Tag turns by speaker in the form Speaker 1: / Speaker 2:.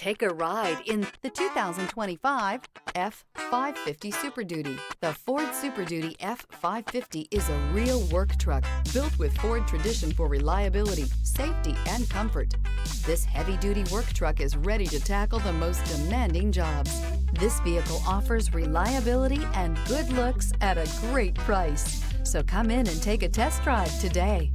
Speaker 1: Take a ride in the 2025 F-550 Super Duty. The Ford Super Duty F-550 is a real work truck built with Ford tradition for reliability, safety, and comfort. This heavy-duty work truck is ready to tackle the most demanding jobs. This vehicle offers reliability and good looks at a great price. So come in and take a test drive today.